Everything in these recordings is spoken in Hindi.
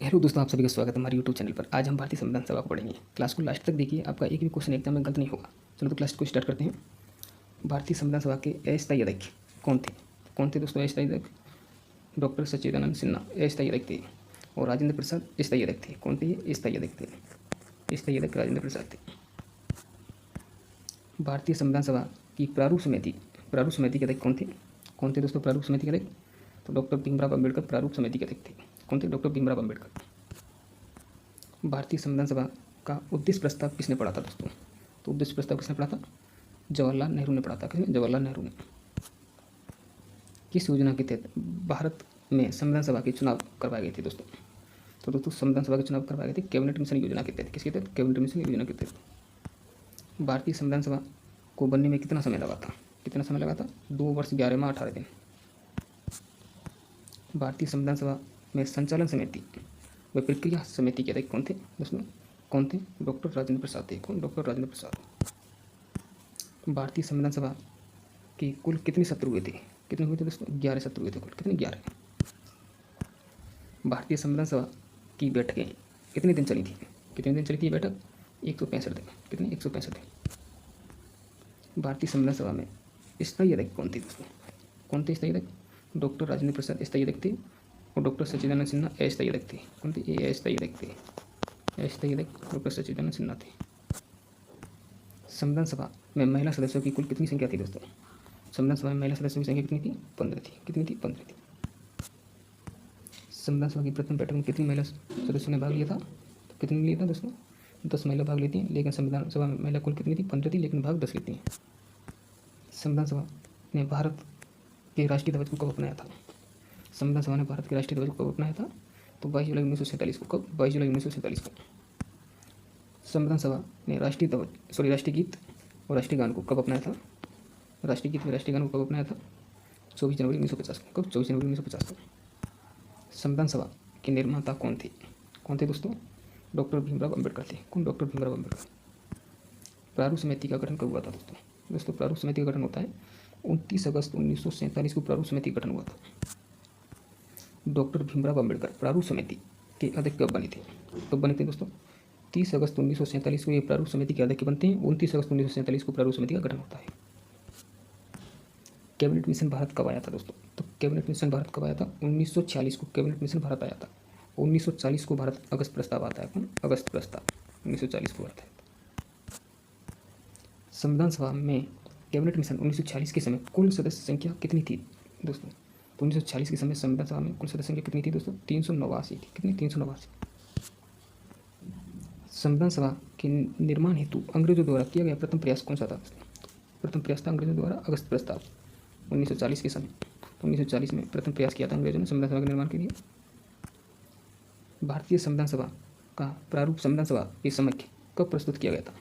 हेलो दोस्तों, आप सभी का स्वागत है हमारे यूट्यूब चैनल पर। आज हम भारतीय संविधान सभा को पढ़ेंगे। क्लास को लास्ट तक देखिए, आपका एक भी क्वेश्चन एग्जाम में गलत नहीं होगा। चलो तो क्लास को स्टार्ट करते हैं। भारतीय संविधान सभा के अस्थायी अध्यक्ष कौन थे दोस्तों? अस्थायी अध्यक्ष डॉक्टर सच्चिदानंद सिन्हा अस्थायी अध्यक्ष थे, और राजेंद्र प्रसाद स्थायी अध्यक्ष थे। कौन थे ये? स्थायी अध्यक्ष थे। स्थायी अध्यक्ष राजेंद्र प्रसाद थे। भारतीय संविधान सभा की प्रारूप समिति के अध्यक्ष कौन थे दोस्तों? प्रारूप समिति के अध्यक्ष तो डॉक्टर भीमराव अम्बेडकर प्रारूप समिति के अध्यक्ष थे। कौन थे? डॉक्टर भीमराव अम्बेडकर। भारतीय संविधान सभा का उद्देश्य प्रस्ताव किसने पढ़ा था दोस्तों? तो उद्देश्य प्रस्ताव किसने पढ़ा था? जवाहरलाल नेहरू ने पढ़ा था। किसने? जवाहरलाल नेहरू ने। किस योजना के तहत भारत में संविधान सभा के चुनाव करवाए गए थे दोस्तों? तो दोस्तों संविधान सभा के चुनाव करवाए गए थे कैबिनेट मिशन योजना के तहत। किसके तहत? कैबिनेट मिशन योजना के तहत। भारतीय संविधान सभा को बनने में कितना समय लगा था? 2 वर्ष 11 माह 18 दिन। भारतीय संविधान सभा में संचालन समिति व प्रक्रिया समिति के अध्यक्ष कौन थे दोस्तों? कौन थे? डॉक्टर राजेंद्र प्रसाद थे। कौन? डॉक्टर राजेंद्र प्रसाद। भारतीय संविधान सभा की कुल कितने सत्र हुए थे? कितने हुए थे दोस्तों? 11 सत्र हुए थे कुल। कितने? 11। भारतीय संविधान सभा की बैठकें कितने दिन चली थी? कितने दिन चली थी ये बैठक? 165 दिन। कितने? 165 दिन। भारतीय संविधान सभा में स्थायी अध्यक्ष कौन थे दोस्तों? कौन थे स्थायी अध्यक्ष? डॉक्टर राजेंद्र प्रसाद स्थायी अध्यक्ष थे, और डॉक्टर सच्चिदानंद सिन्हा अस्थायी अध्यक्ष थे। कौन थे? ये अस्थायी अध्यक्ष थे। अस्थायी अध्यक्ष डॉक्टर सच्चिदानंद सिन्हा थे। संविधान सभा में महिला सदस्यों की कुल कितनी संख्या थी दोस्तों? संविधान सभा में महिला सदस्यों की संख्या कितनी थी? 15 थी। कितनी थी? 15 थी। संविधान सभा की प्रथम बैठक में कितनी महिला सदस्यों ने भाग लिया था? तो कितने लिया था दोस्तों? 10 महिला भाग लेती हैं, लेकिन संविधान सभा में महिला कुल कितनी थी? 15 थी, लेकिन भाग 10 लेती हैं। संविधान सभा ने भारत के राष्ट्रीय ध्वज को कब अपनाया था? संविधान सभा ने भारत के राष्ट्रीय ध्वज को कब अपनाया था? तो 22 जुलाई 1947 को। कब? 22 जुलाई 1947 को। संविधान सभा ने राष्ट्रीय गीत और राष्ट्रीय गान को कब अपनाया था? राष्ट्रीय गीत और राष्ट्रीय गान को कब अपनाया था? 24 जनवरी 1950 को। कब? 24 जनवरी 1950 को। संविधान सभा के निर्माता कौन थे? कौन थे दोस्तों? डॉक्टर भीमराव अम्बेडकर थे। कौन? डॉक्टर भीमराव अम्बेडकर। प्रारूप समिति का गठन कब हुआ था दोस्तों? दोस्तों प्रारूप समिति का गठन होता है 29 अगस्त 1947 को। प्रारूप समिति का गठन हुआ था। डॉक्टर भीमराव अम्बेडकर प्रारूप समिति के अध्यक्ष कब बने थे? कब बने थे दोस्तों? 30 अगस्त 1947 को ये प्रारूप समिति के अध्यक्ष बनते हैं। 29 अगस्त 1947 को प्रारूप समिति का गठन होता है। कैबिनेट मिशन भारत कब आया था दोस्तों? तो कैबिनेट मिशन भारत कब आया था? 1946 को कैबिनेट मिशन भारत आया था। 1940 को भारत अगस्त प्रस्ताव आता है। कौन? अगस्त प्रस्ताव 1940 को आता है। संविधान सभा में कैबिनेट मिशन 1946 के समय कुल सदस्य संख्या कितनी थी दोस्तों? तो 1946 के समय संविधान सभा में कुल सदस्य संख्या कितनी थी दोस्तों? 389 थी। कितनी? 389। संविधान सभा के निर्माण हेतु अंग्रेजों द्वारा किया गया प्रथम प्रयास कौन सा था? प्रथम प्रयास था अंग्रेजों द्वारा अगस्त प्रस्ताव 1940 के समय। 1940 में प्रथम प्रयास किया था अंग्रेजों ने संविधान सभा के निर्माण के लिए। भारतीय संविधान सभा का प्रारूप संविधान सभा के समक्ष कब प्रस्तुत किया गया था?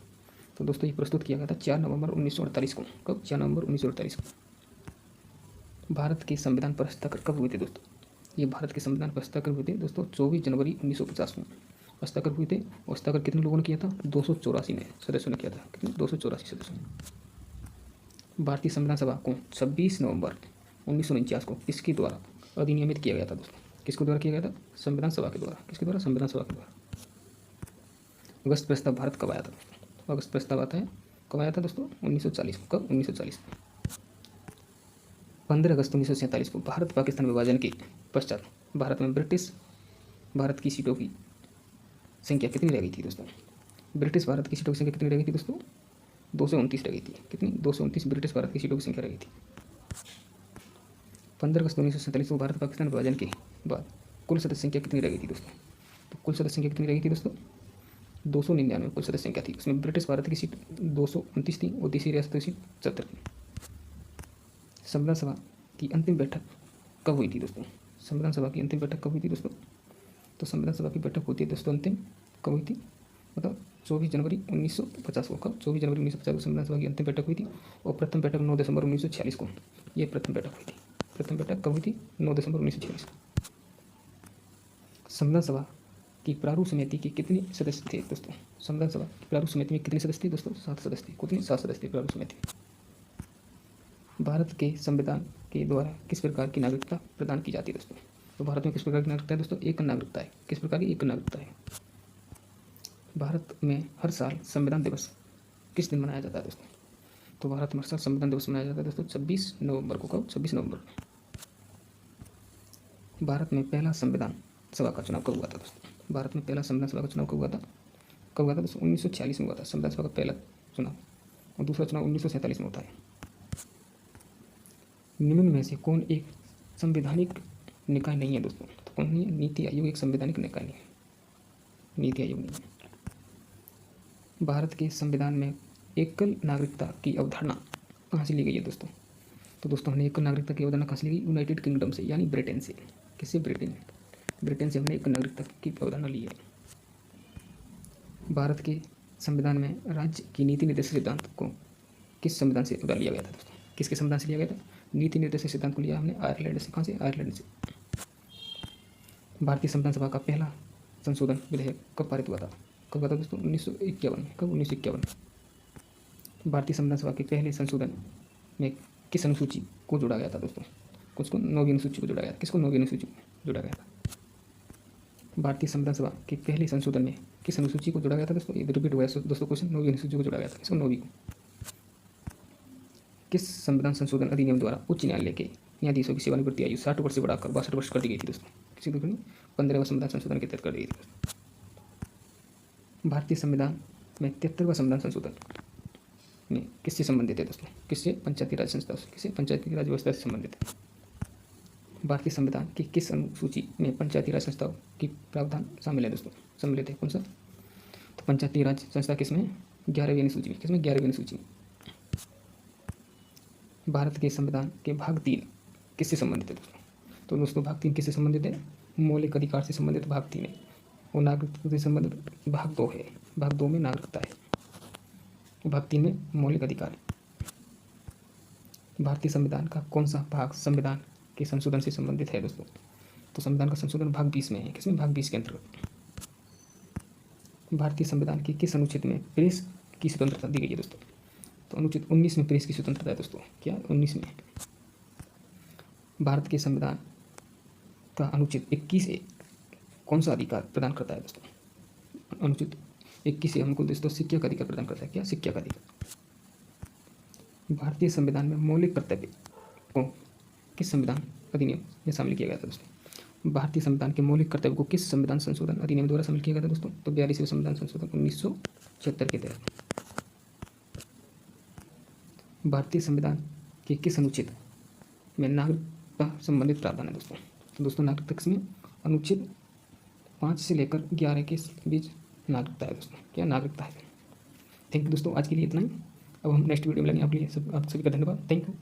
तो दोस्तों ये प्रस्तुत किया गया था 4 नवंबर 1948 को। कब? 4 नवंबर 1948 को। भारत के संविधान पर हस्ताक्षर कब हुए थे दोस्तों? ये भारत के संविधान पर हस्ताक्षर हुए थे दोस्तों 24 जनवरी 1950 को हस्ताक्षर हुए थे। और हस्ताक्षर कितने लोगों ने किया था? 284 ने सदस्यों ने किया था। कितने? 284 सदस्यों ने। भारतीय संविधान सभा को 26 नवंबर 1949 को किसके द्वारा अधिनियमित किया गया था दोस्तों? किसके द्वारा किया गया था? संविधान सभा के द्वारा। किसके द्वारा? संविधान सभा के द्वारा। अगस्त प्रस्ताव भारत कब आया था दोस्तों? अगस्त प्रस्ताव आता है कब आया था दोस्तों? 1940 को। कब? 1940 में। 15 अगस्त 1947 को भारत पाकिस्तान विभाजन के पश्चात भारत में भारत की सीटों की संख्या कितनी रह गई थी दोस्तों? ब्रिटिश भारत की सीटों की संख्या कितनी रह गई थी दोस्तों? 229 रह गई थी। कितनी? 229 ब्रिटिश भारत की सीटों की संख्या रह गई थी। 15 अगस्त 1947 को भारत पाकिस्तान विभाजन के बाद कुल सदस्य संख्या कितनी रह गई थी दोस्तों? तो कुल सदस्य संख्या कितनी रह गई थी दोस्तों? 299 कुल सदस्य संख्या थी। उसमें ब्रिटिश भारत की सीट 229 थी और तीसरी रियासत की सीट 70 थी। संविधान सभा की अंतिम बैठक कब हुई थी दोस्तों? संविधान सभा की अंतिम बैठक कब हुई थी दोस्तों? तो संविधान सभा की बैठक होती है दोस्तों अंतिम कब हुई थी? मतलब 24 जनवरी 1950 को। कब? 24 जनवरी 1950 को संविधान सभा की अंतिम बैठक हुई थी। और प्रथम बैठक 9 दिसंबर 1946 को ये प्रथम बैठक हुई थी। प्रथम बैठक कब हुई थी? 9 दिसंबर 1946 को। संविधान सभा की प्रारूप समिति के कितने सदस्य थे दोस्तों? संविधान सभा की प्रारूप समिति में कितने सदस्य थे दोस्तों? 7 सदस्य थे। कितने? 7 सदस्य थे प्रारूप समिति में। भारत के संविधान के द्वारा किस प्रकार की नागरिकता प्रदान की जाती है दोस्तों? तो भारत में किस प्रकार की नागरिकता है दोस्तों? एक नागरिकता है। किस प्रकार की? एक नागरिकता है। भारत में हर साल संविधान दिवस किस दिन मनाया जाता है दोस्तों? तो भारत में हर साल संविधान दिवस मनाया जाता है दोस्तों 26 नवंबर को। कब? 26 नवंबर। भारत में पहला संविधान सभा का चुनाव कब हुआ था दोस्तों? भारत में पहला संविधान सभा का चुनाव कब हुआ था? कब हुआ था दोस्तों? 1946 में हुआ था संविधान सभा का पहला चुनाव, और दूसरा चुनाव 1947 में होता है। निम्न में से कौन एक संवैधानिक निकाय नहीं है दोस्तों? तो कौन नहीं है? नीति आयोग एक संवैधानिक निकाय नहीं है। नीति आयोग नहीं है। भारत के संविधान में एकल नागरिकता की अवधारणा कहाँ से ली गई है दोस्तों? तो दोस्तों हमने एकल नागरिकता की अवधारणा कहाँ से ली गई? यूनाइटेड किंगडम से, यानी ब्रिटेन से। किससे? ब्रिटेन से हमने एक नागरिकता की अवधारणा ली है। भारत के संविधान में राज्य की नीति निर्देशक सिद्धांत को किस संविधान से उधार लिया गया था दोस्तों? किसके संविधान से लिया गया था? नीति निर्देशक सिद्धांत को लिया हमने आयरलैंड से। कहाँ से? आयरलैंड से। भारतीय संविधान सभा का पहला संशोधन विधेयक कब पारित हुआ था? कब हुआ था दोस्तों? 1951 में। कब? 1951 में। भारतीय संविधान सभा के पहले संशोधन में किस अनुसूची को जोड़ा गया था दोस्तों? किसको? 9वीं अनुसूची को जोड़ा गया था। किसको? 9वीं अनुसूची को जोड़ा गया था। भारतीय संविधान सभा के पहले संशोधन में किस अनुसूची को जोड़ा गया था दोस्तों? ये रिपीट हुआ है दोस्तों क्वेश्चन। 9वीं अनुसूची को जोड़ा गया था। किसको? 9वीं को। किस संविधान संशोधन अधिनियम द्वारा उच्च न्यायालय के न्यायाधीशों की सेवानिवृत्ति आयु 60 वर्ष से बढ़ाकर 62 वर्ष कर दी गई थी दोस्तों? किसी को? 15वें संविधान संशोधन के तहत कर दी गई थी। भारतीय संविधान में 73वां संविधान संशोधन में किससे संबंधित है दोस्तों? किससे? पंचायती राज संस्थाओं से। किससे? पंचायती राज व्यवस्था से संबंधित है। भारतीय संविधान की किस अनुसूची में पंचायती राज संस्थाओं की प्रावधान शामिल है दोस्तों? सम्मिलित है। कौन सा? तो पंचायती राज संस्था किसमें? 11वीं अनुसूची में। किसमें? 11वीं अनुसूची में। भारत के संविधान के भाग 3 किससे संबंधित है दोस्तों? तो दोस्तों भाग 3 किससे संबंधित है? मौलिक अधिकार से संबंधित भाग 3 है, और नागरिकता से संबंधित भाग 2 है। भाग 2 में नागरिकता है, भाग 3 में मौलिक अधिकार है। भारतीय संविधान का कौन सा भाग संविधान के संशोधन से संबंधित है दोस्तों? तो संविधान का संशोधन भाग 20 में है। किसमें? भाग 20 के अंतर्गत। भारतीय संविधान के किस अनुच्छेद में प्रेस की स्वतंत्रता दी गई है दोस्तों? तो अनुच्छेद 19 में प्रेस की स्वतंत्रता है दोस्तों। क्या? 19 में। भारत के संविधान का अनुच्छेद 21 कौन सा अधिकार प्रदान करता है दोस्तों? अनुच्छेद 21 हमको दोस्तों शिक्षा का अधिकार प्रदान करता है। क्या? शिक्षा का अधिकार। भारतीय संविधान में मौलिक कर्तव्य को किस संविधान अधिनियम में शामिल किया गया था दोस्तों? भारतीय संविधान के मौलिक कर्तव्य को किस संविधान संशोधन अधिनियम द्वारा शामिल किया गया था दोस्तों? तो 42वें संविधान संशोधन 1976 के तहत। भारतीय संविधान के किस अनुच्छेद में नागरिकता संबंधित प्रावधान है दोस्तों? तो दोस्तों नागरिकता किसमें? अनुच्छेद 5 से लेकर 11 के बीच नागरिकता है दोस्तों। क्या? नागरिकता है। थैंक यू दोस्तों, आज के लिए इतना ही। अब हम नेक्स्ट वीडियो में लेंगे। आप सभी का धन्यवाद। Thank you.